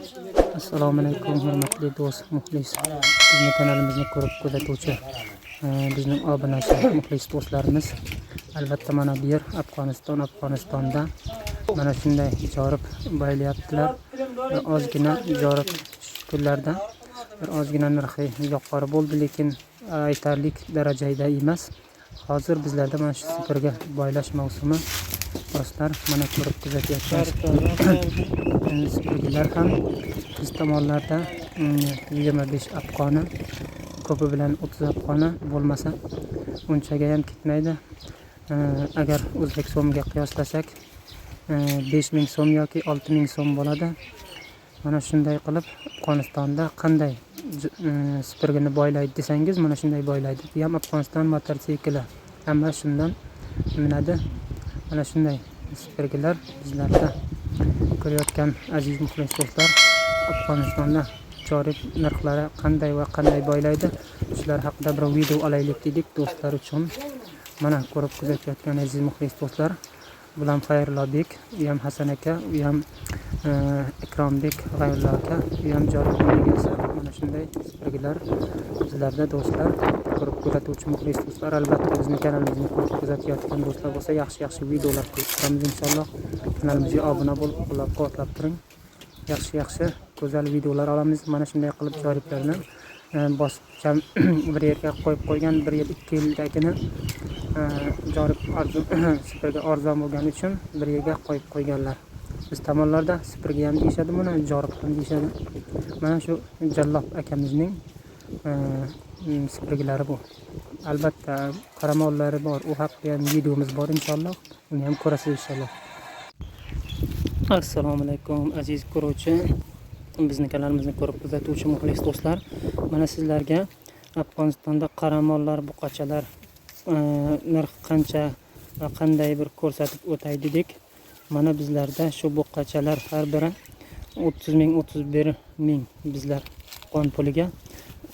Assalomu alaykum hurmatli do'st, muxlis. Bizning kanalimizni ko'rib kuzatuvchi bizning obunachi, muxlis do'stlarimiz. Albatta mana bu yer Afg'onistonda mana shunday jorib boylayaptilar. Bir ozgina jorib kunlarda bir ozgina narxi yuqori bo'ldi, lekin aytarlik darajada emas. Hozir bizlarda mana shu superga boylash mavsumi. Do'stlar, mana ko'rib kuzatyapsiz. Supergilar ham biz tomonlarda 25 afg'oni, ko'pi bilan 30 afg'oni bo'lmasa unchaga ham ketmaydi. Agar o'zbek so'miga qiyoslasak 5000 so'm yoki 6000 so'm bo'ladi. Mana shunday qilib Afg'onistonda qanday supergini boylaydi desangiz, mana shunday boylaydi. Bu ham Afg'oniston motosikli. Hamma shundan minadi. Mana shunday supergilar bizlarda ko'rayotgan aziz muxlis do'stlar, Afg'onistonda joriy narxlari qanday va qanday boylaydi, shular haqida bir video olaylik dedik do'stlar uchun. Mana ko'rib kuzatayotgan aziz muxlis do'stlar, bular Xayrulobek, u ham Hasan aka, u ham Ikrombek G'ayrulla aka, u ham joriy egasi. Mana shunday supergilar bizlarda do'stlar. Ko'rib kuzatuvchi muxlis do'stlar, albatta bizning kanalimizni ko'rib kuzatayotgan do'stlar bo'lsa, yaxshi videolar qo'yib turamiz inshaalloh. Kanalimizga obuna bo'lib, qo'llab-quvvatlab turing. Yaxshi go'zal videolar olamiz. Mana shunday qilib joriblarni bosib bir yerga qo'yib qo'ygan, 1 yil 2 yildagini jorib superga arzon bo'lgani uchun bir yerga qo'yib qo'yganlar. Biz tomonlarda superga ham deyishadi, buni jorib ham deyishadi. Mana shu Jallob akamizning supergilari bu. Albatta qaramollari bor, u haqida ham videomiz bor inshaalloh. Uni ham ko'rasiz inshaalloh. Assalomu alaykum aziz ko'ruvchi, bizning kanalimizni ko'rib kuzatuvchi muxlis do'stlar. Mana sizlarga Afg'onistonda qaramollar, buqachalar narx qancha va qanday bir ko'rsatib o'tay dedik. Mana bizlarda shu buqachalar har biri 30 ming, 31 ming bizlar qon puliga.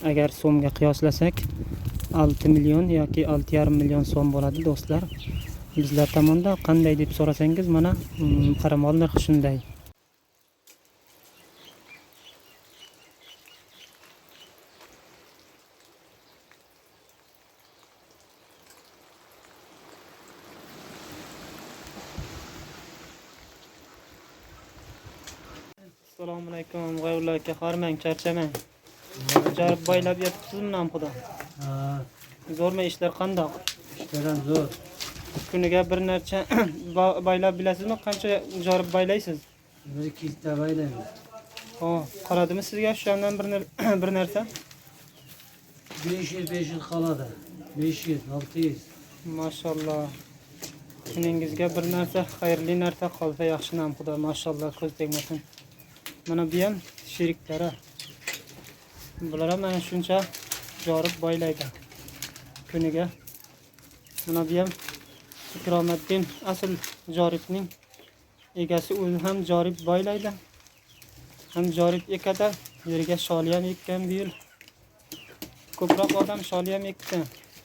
Agar so'mga qiyoslasak 6 million yoki 6,5 million so'm bo'ladi do'stlar. Bizlar tomonda qanday deb so'rasangiz, mana qaramol narxi shunday. Assalomu alaykum G'ayrulla aka, hormang, charchamang. Jarib boylab yotibsizmi ham xudo? Zo'rmi ishlar, qandoq? İşler ham zo'r. Kuniga bir necha boylab bilasizmi? Qancha jorib boylaysiz? 1-2 ta boylaymiz. Qoladimi sizga shulardan bir narsa? 500 qoladi. 500-600. Mashallah. Kuningizga bir narsa, xayrli narsa qolsa yaxshi ham xudo, mashallah, ko'z tegmasin. Mana bu ham sheriklari. Bular ham mana shuncha jorib boylaydi kuniga. Mana bu ham Ikromiddin asl joribning egasi, o'zi ham jorib boylaydi. Ham jorib ekadi, yerga sholi ham ekkan bu yil. Ko'proq odam sholi ham ekdi.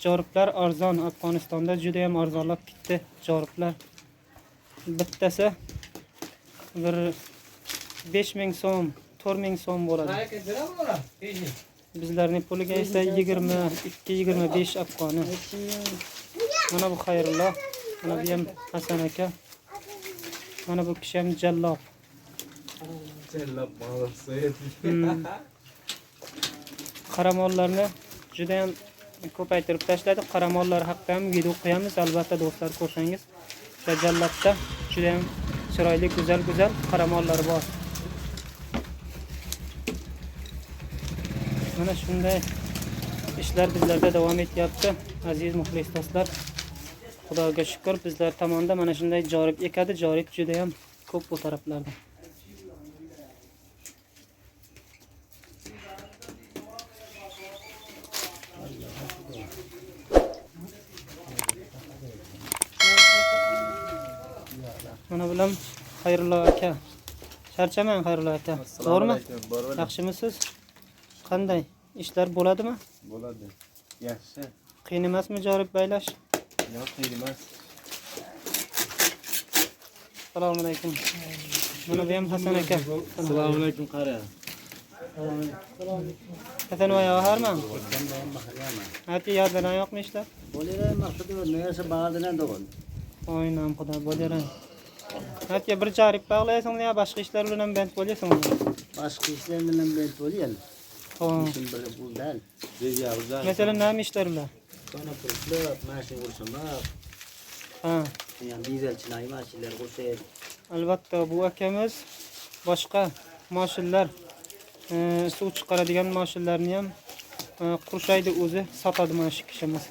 Joriblar arzon, Afg'onistonda juda ham arzonlab ketdi joriblar. Bittasi bir 5000 so'm, 4000 so'm bo'ladi. Bizlarning puliga esa 22-25 afg'oni. Mana bu Xayrulloh, mana bu ham Hasan aka. Mana bu kishi ham Jallob. Qaramollarni juda ham ko'paytirib tashladi. Qaramollar haqida ham video qo'yamiz, albatta do'stlar, ko'rsangiz. Jallobda juda ham chiroyli, go'zal qaramollar bor. Mana shunday ishlar bizlarda davom etyapti aziz muxlis do'stlar. Xudoga shukr, bizlar tomonda mana shunday jorib ekadi. Jorib juda ham ko'p bu taraflarda. Mana bilan Xayrullo aka. Charchamang Xayrullo aka. Zo'rmi? Yaxshimisiz? Qanday ishlar bo'ladimi? Bo'ladi. Yaxshi. Qiyin emasmi jorib baylash? Yo'q, qiyin emas. Assalomu alaykum. Mana bu ham Hasan aka. Assalomu alaykum qara. Hasan oyağı harmı? Hadi yadına yok mu işler? Bo'laveradi, maqsadi neyse ba'didan do'g'on. Oynam xudo bo'laran. Hadi bir jarib bağlayasın ya başka işler bilan bent bo'lasan. Boshqa ishlar bilan bent bo'lyapti. Tamam. Ishim bir puldan. Reja uza. Mesela nima ishlar bilan? Bana pullar, mashina urishmoq. Ha. Yani dizelchilar, mashinalar qo'shib. Albatta bu akamiz boshqa mashinlar suv chiqaradigan mashinlarni ham qurshaydi o'zi sotadi mana shu kishimiz.